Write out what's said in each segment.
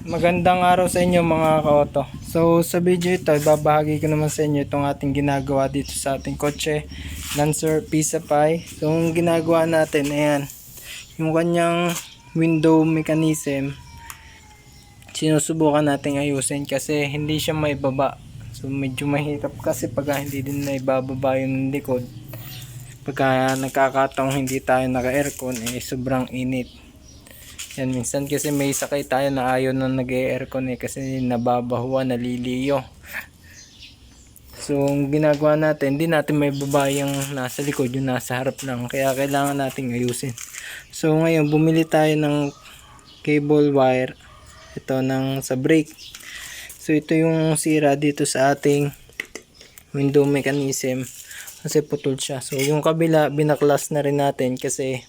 Magandang araw sa inyo mga ka-auto. So sa video ito, ibabahagi ko naman sa inyo itong ating ginagawa dito sa ating kotse Lancer Pisapy. So yung ginagawa natin, ayan, yung kanyang window mechanism, sinusubukan natin ayusin kasi hindi siya maibaba. So medyo mahirap kasi pagka hindi din na ibababa yung likod. Pagka nagkakataong hindi tayo naka-aircon, sobrang init. Yan, minsan kasi may sakay tayo na ayaw na nag-aircon kasi nababahuan, naliliyo. So ang ginagawa natin, hindi natin may baba yung nasa likod, yung nasa harap lang. Kaya kailangan nating ayusin. So ngayon, bumili tayo ng cable wire. Ito sa brake. So ito yung sira dito sa ating window mechanism. Kasi putol siya. So yung kabila, binaklas na rin natin kasi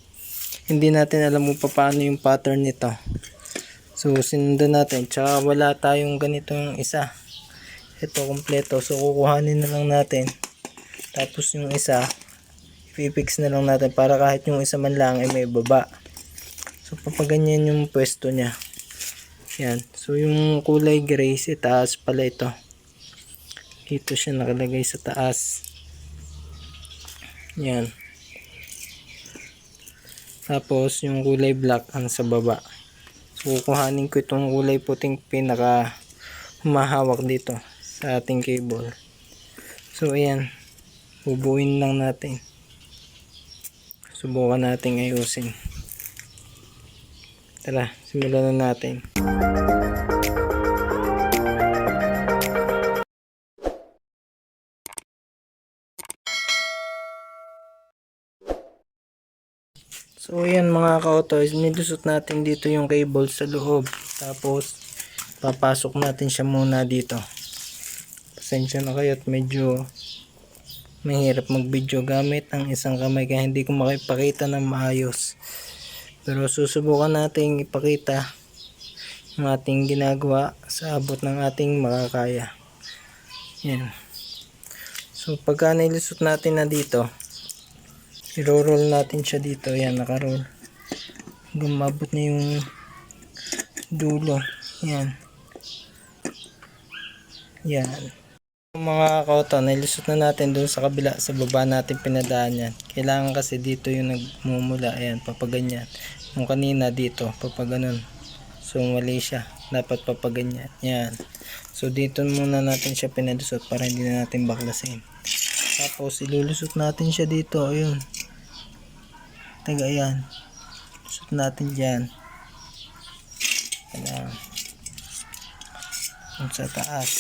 hindi natin alam kung paano yung pattern nito. So sinundan natin. Tsaka wala tayong ganitong isa. Ito kompleto. So kukuhanin na lang natin. Tapos yung isa, i-fix na lang natin para kahit yung isa man lang ay may baba. So papaganyan yung pwesto niya. Yan. So yung kulay gray, sa taas pala ito. Dito siya nakalagay sa taas. Yan. Tapos yung kulay black ang sa baba. So kukuhanin ko itong kulay puting pinaka humahawak dito sa ating cable. So ayan, bubuin lang natin. Subukan natin ayusin. Tara, simulan na natin. So ayan mga ka-auto, nilusot natin dito yung cable sa loob. Tapos papasok natin siya muna dito. Pasensya na kayo at medyo mahirap mag-video gamit ang isang kamay kaya hindi ko makipakita ng maayos. Pero susubukan nating ipakita yung ating ginagawa sa abot ng ating makakaya. Yan. So pagka nilusot natin na dito, i-roll natin siya dito. Yan, naka-roll. Gumabot na yung dulo. Yan. Yan. Mga ka-auto, nilusot na natin dun sa kabila, sa baba natin pinadaan yan. Kailangan kasi dito yung nagmumula. Ayan, papaganyan. Yung kanina dito, papaganon. So mali siya. Dapat papaganyan. Yan. So dito muna natin siya pinalusot para hindi na natin baklasin. Tapos ilulusot natin siya dito. Ayun. Taga yan. Lusot natin dyan. Ayan. Sa taas.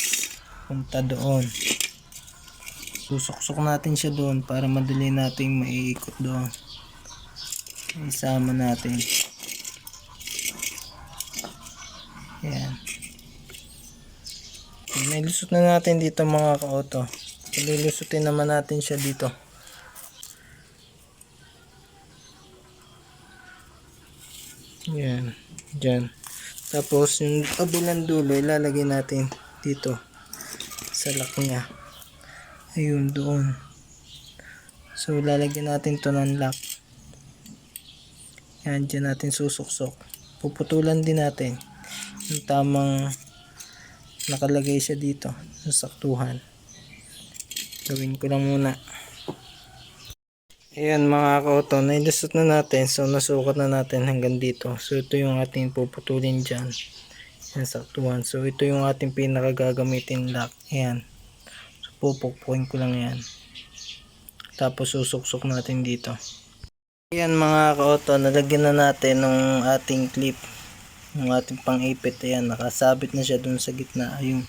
Punta doon. Susuksok natin siya doon para madali nating maiikot doon. Isama natin. Ayan. Nilusot na natin dito mga ka-auto. Ilulusutin naman natin siya dito. Yan, dyan. Tapos yung kabilang dulo ilalagay natin dito sa lock niya. Ayun, doon. So lalagyan natin to ng lock. Yan, dyan natin susuksok. Puputulan din natin yung tamang nakalagay siya dito sa saktuhan. Gawin ko lang muna. Ayan mga ka-auto, nailusot na natin. So nasukat na natin hanggang dito. So ito yung ating puputulin dyan. Yan, saktuhan. So ito yung ating pinakagagamitin lock. Ayan. So pupukpukin ko lang yan. Tapos susuksok natin dito. Ayan mga ka-auto, nalagyan na natin ng ating clip. Yung ating pang-ipit. Ayan, nakasabit na siya dun sa gitna. Ayun.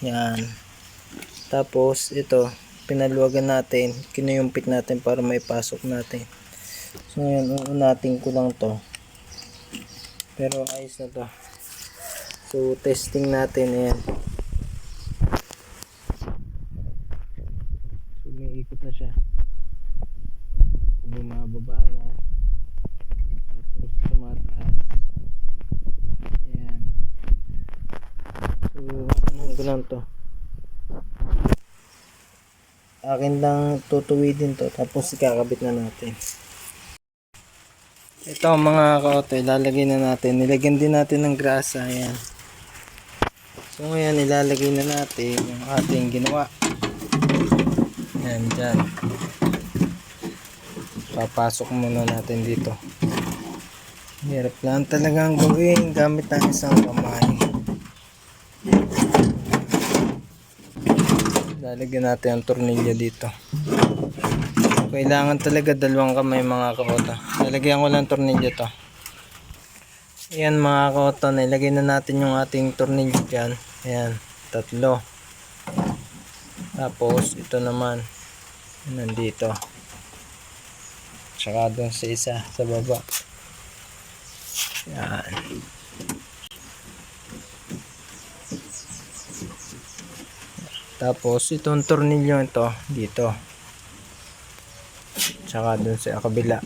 Yan. Tapos ito, pinaluwagan natin, kinuyumpit natin para may pasok natin. So ngayon, uunatin ko lang to. Pero ayos na to. So testing natin, ayan. So umiikot na siya. Bumababa na. Tapos tumataas. Ayan. So ano ko lang to. Akin lang tutuwidin to tapos ikakabit na natin. Ito mga ka-auto, ilalagay na natin. Nilagyan din natin ng grasa. Ayan. So ngayon ilalagay na natin yung ating ginawa. Ayan dyan. Papasok muna natin dito. Hirap lang talagang gawin gamit ng isang kamay. Lalagyan natin ang tornilyo dito. Kailangan talaga dalawang kamay mga ka-auto. Lalagyan ko lang tornilyo to. Ayan mga ka-auto, nilagay na natin yung ating tornilyo dyan. Ayan, 3. Tapos ito naman nandito. Tsaka doon sa isa sa baba. Ayan. Tapos itong tornilyo ito dito. Tsaka doon sa kabila.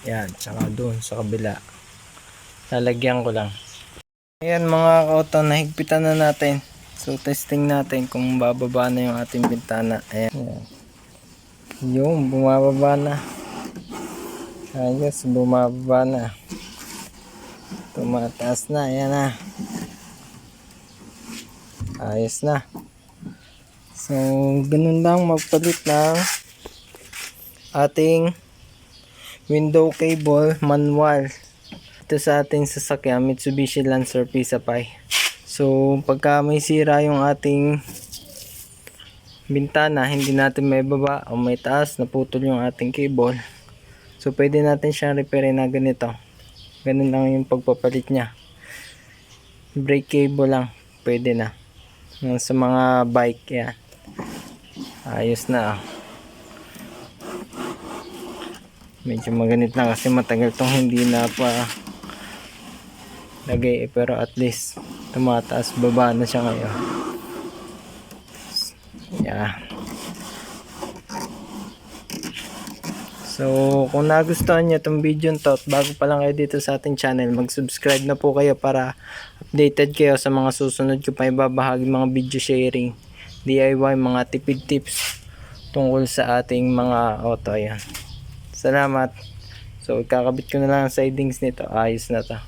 Yan, tsaka doon sa kabila. Lalagyan ko lang. Ayan mga ka-auto, nahigpitan na natin. So testing natin kung bababa na yung ating bintana. Ayan. Yung bumababa na. Ayos, bumababa na. Tumataas na. Ayan na. Ayos na. So ganun lang magpalit ng ating window cable manual. Ito sa ating sasakyan Mitsubishi Lancer Pisapay. So pagka may sira yung ating bintana, hindi natin may baba o may taas, naputol yung ating cable, so pwede natin siyang repairin na ganito. Ganun lang yung pagpapalit nya. Brake cable lang pwede na. Sa mga bike yan. Ayos na. Medyo maganit lang kasi matagal tong hindi na pa lagay, pero at least tumataas baba na siya ngayon. Yeah. So kung nagustuhan nyo itong video to at bago pa lang kayo dito sa ating channel, mag-subscribe na po kayo para updated kayo sa mga susunod ko pa ibabahagi mga video sharing, DIY, mga tipid tips tungkol sa ating mga auto. Ayan. Salamat. So ikakabit ko na lang ang sidings nito. Ayos na to.